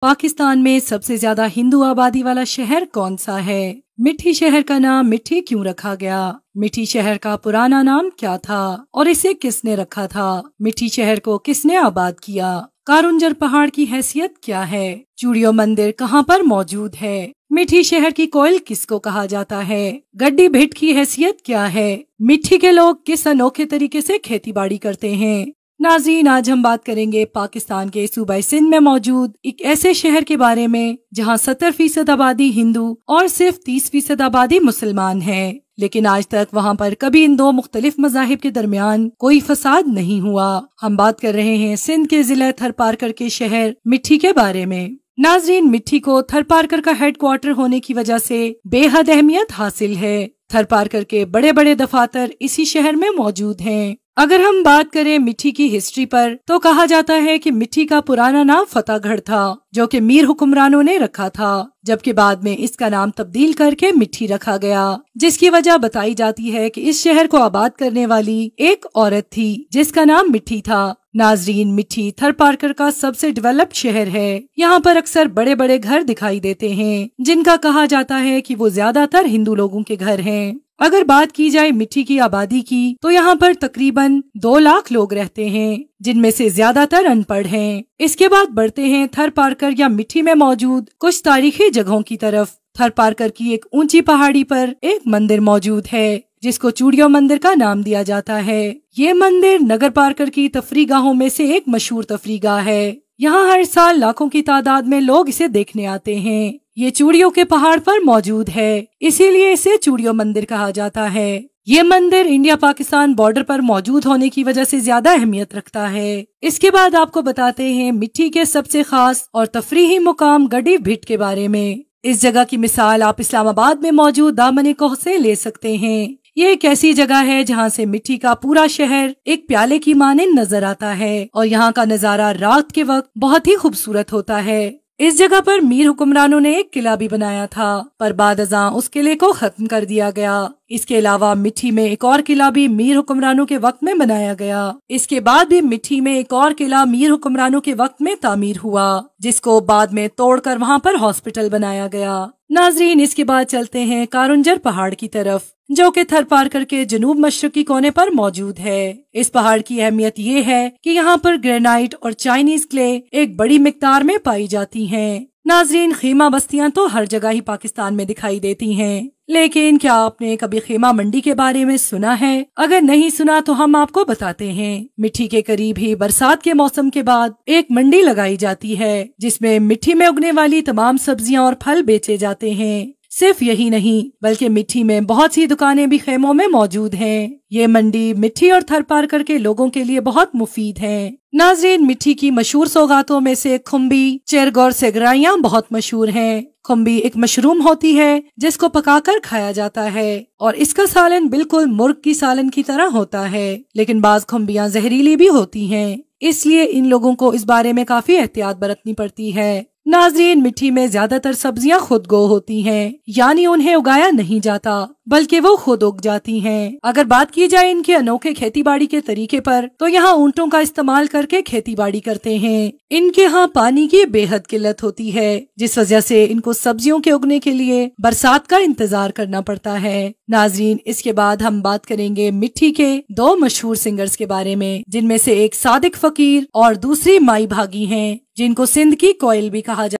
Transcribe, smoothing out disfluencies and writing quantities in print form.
पाकिस्तान में सबसे ज्यादा हिंदू आबादी वाला शहर कौन सा है? मिठी शहर का नाम मिठी क्यों रखा गया? मिठी शहर का पुराना नाम क्या था और इसे किसने रखा था? मिठी शहर को किसने आबाद किया? कारुंजर पहाड़ की हैसियत क्या है? चूड़ियों मंदिर कहाँ पर मौजूद है? मिठी शहर की कोयल किसको कहा जाता है? गड्डी भिट की हैसियत क्या है? मिठी के लोग किस अनोखे तरीके से खेती बाड़ी करते हैं? नाज़रीन, आज हम बात करेंगे पाकिस्तान के सूबा सिंध में मौजूद एक ऐसे शहर के बारे में जहां 70% आबादी हिंदू और सिर्फ 30% आबादी मुसलमान है। लेकिन आज तक वहां पर कभी इन दो मुख्तलिफ मज़ाहिब के दरमियान कोई फसाद नहीं हुआ। हम बात कर रहे हैं सिंध के जिला थरपारकर के शहर मिठी के बारे में। नाज़रीन, मिठी को थरपारकर का हेडक्वार्टर होने की वजह से बेहद अहमियत हासिल है। थरपारकर के बड़े बड़े दफातर इसी शहर में मौजूद हैं। अगर हम बात करें मिठी की हिस्ट्री पर तो कहा जाता है कि मिठी का पुराना नाम फतेहगढ़ था, जो कि मीर हुक्मरानों ने रखा था, जबकि बाद में इसका नाम तब्दील करके मिठी रखा गया, जिसकी वजह बताई जाती है कि इस शहर को आबाद करने वाली एक औरत थी जिसका नाम मिठी था। नाजरीन, मिठी थरपारकर का सबसे डेवलप्ड शहर है। यहाँ पर अक्सर बड़े बड़े घर दिखाई देते हैं जिनका कहा जाता है कि वो ज्यादातर हिंदू लोगों के घर हैं। अगर बात की जाए मिठी की आबादी की तो यहाँ पर तकरीबन 2 लाख लोग रहते हैं, जिनमें से ज्यादातर अनपढ़ हैं। इसके बाद बढ़ते हैं थरपारकर या मिठी में मौजूद कुछ तारीखी जगहों की तरफ। थरपारकर की एक ऊंची पहाड़ी पर एक मंदिर मौजूद है जिसको चूड़ियों मंदिर का नाम दिया जाता है। ये मंदिर नगर पारकर की तफरीगाहों में से एक मशहूर तफरीगाह है। यहाँ हर साल लाखों की तादाद में लोग इसे देखने आते हैं। ये चूड़ियों के पहाड़ पर मौजूद है, इसीलिए इसे चूड़ियों मंदिर कहा जाता है। ये मंदिर इंडिया पाकिस्तान बॉर्डर पर मौजूद होने की वजह से ज्यादा अहमियत रखता है। इसके बाद आपको बताते हैं मिठी के सबसे खास और तफरीही मुकाम गड्डी भिट के बारे में। इस जगह की मिसाल आप इस्लामाबाद में मौजूद दामन-ए-कोह से ले सकते हैं। ये एक ऐसी जगह है जहाँ से मिठी का पूरा शहर एक प्याले की मानिंद नजर आता है और यहाँ का नजारा रात के वक्त बहुत ही खूबसूरत होता है। इस जगह पर मीर हुक्मरानों ने एक किला भी बनाया था, पर बाद अज़ां उस किले को खत्म कर दिया गया। इसके अलावा मिठी में एक और किला भी मीर हुक्मरानों के वक्त में बनाया गया। इसके बाद भी मिठी में एक और किला मीर हुक्मरानों के वक्त में तामीर हुआ, जिसको बाद में तोड़कर वहाँ पर हॉस्पिटल बनाया गया। नाजरीन, इसके बाद चलते हैं कारुंजर पहाड़ की तरफ, जो कि थरपारकर के जनूब मशरकी कोने पर मौजूद है। इस पहाड़ की अहमियत ये है कि यहाँ पर ग्रेनाइट और चाइनीज क्ले एक बड़ी मिकदार में पाई जाती हैं। नाजरीन, खेमा बस्तियां तो हर जगह ही पाकिस्तान में दिखाई देती हैं, लेकिन क्या आपने कभी खेमा मंडी के बारे में सुना है? अगर नहीं सुना तो हम आपको बताते हैं। मिठी के करीब ही बरसात के मौसम के बाद एक मंडी लगाई जाती है, जिसमें मिठी में उगने वाली तमाम सब्जियां और फल बेचे जाते हैं। सिर्फ यही नहीं बल्कि मिठी में बहुत सी दुकानें भी खेमों में मौजूद हैं। ये मंडी मिठी और थरपारकर के लोगों के लिए बहुत मुफीद है। नाजरीन, मिठी की मशहूर सौगातों में से खुम्बी, चेरगौर सेगराइयाँ बहुत मशहूर हैं। खुम्बी एक मशरूम होती है जिसको पकाकर खाया जाता है और इसका सालन बिल्कुल मुर्ग की सालन की तरह होता है, लेकिन बाज खुम्बियाँ जहरीली भी होती हैं, इसलिए इन लोगों को इस बारे में काफी एहतियात बरतनी पड़ती है। नाजरीन, मिठी में ज्यादातर सब्जियां खुद गो होती हैं, यानी उन्हें उगाया नहीं जाता बल्कि वो खुद उग जाती हैं। अगर बात की जाए इनके अनोखे खेतीबाड़ी के तरीके पर तो यहाँ ऊँटों का इस्तेमाल करके खेतीबाड़ी करते हैं। इनके यहाँ पानी की बेहद किल्लत होती है, जिस वजह से इनको सब्जियों के उगने के लिए बरसात का इंतजार करना पड़ता है। नाजरीन, इसके बाद हम बात करेंगे मिठी के 2 मशहूर सिंगर्स के बारे में, जिनमें से एक सादिक फकीर और दूसरी माई भागी हैं, जिनको सिंध की कोयल भी कहा जाता है।